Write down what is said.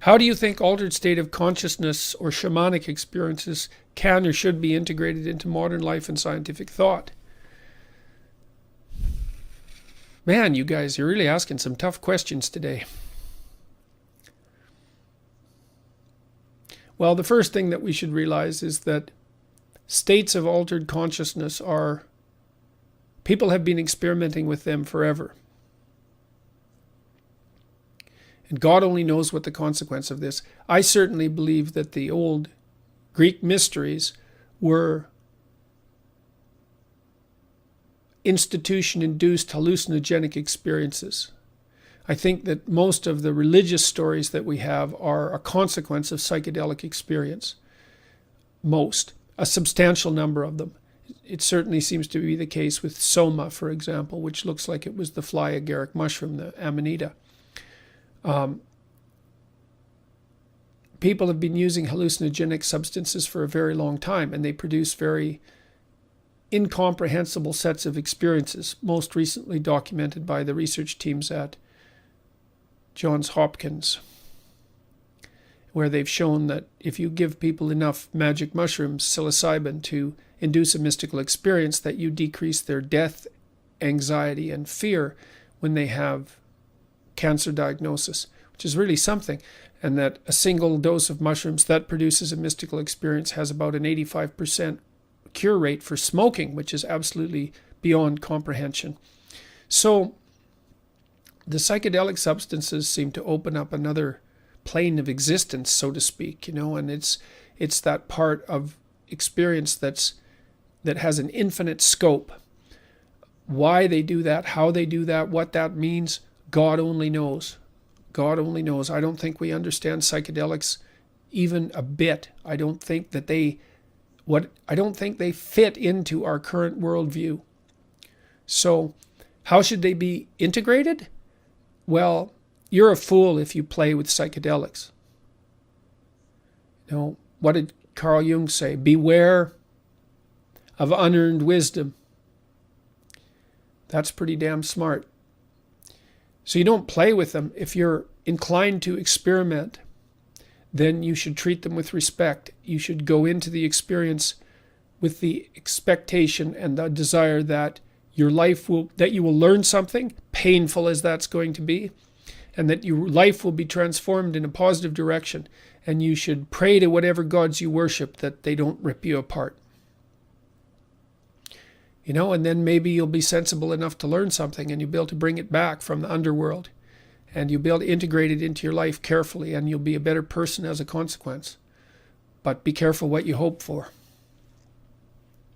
How do you think altered state of consciousness or shamanic experiences can or should be integrated into modern life and scientific thought? Man, you guys, you're really asking some tough questions today. Well, the first thing that we should realize is that states of altered consciousness are, people have been experimenting with them forever. And God only knows what the consequence of this. I certainly believe that the old Greek mysteries were institution-induced hallucinogenic experiences. I think that most of the religious stories that we have are a consequence of psychedelic experience. Most. A substantial number of them. It certainly seems to be the case with soma, for example, which looks like it was the fly agaric mushroom, the amanita. People have been using hallucinogenic substances for a very long time, and they produce very incomprehensible sets of experiences, most recently documented by the research teams at Johns Hopkins, where they've shown that if you give people enough magic mushrooms, psilocybin, to induce a mystical experience, that you decrease their death, anxiety, and fear when they have cancer diagnosis, which is really something. And that a single dose of mushrooms that produces a mystical experience has about an 85% cure rate for smoking, which is absolutely beyond comprehension. So the psychedelic substances seem to open up another plane of existence, so to speak, and it's that part of experience that has an infinite scope. Why they do that, how they do that, what that means, God only knows. God only knows. I don't think we understand psychedelics even a bit. I don't think they fit into our current worldview. So, how should they be integrated? Well, you're a fool if you play with psychedelics. What did Carl Jung say? Beware of unearned wisdom. That's pretty damn smart. So you don't play with them. If you're inclined to experiment, then you should treat them with respect. You should go into the experience with the expectation and the desire that you will learn something, painful as that's going to be, and that your life will be transformed in a positive direction. And you should pray to whatever gods you worship that they don't rip you apart. And then maybe you'll be sensible enough to learn something, and you'll be able to bring it back from the underworld, and you'll be able to integrate it into your life carefully, and you'll be a better person as a consequence. But be careful what you hope for.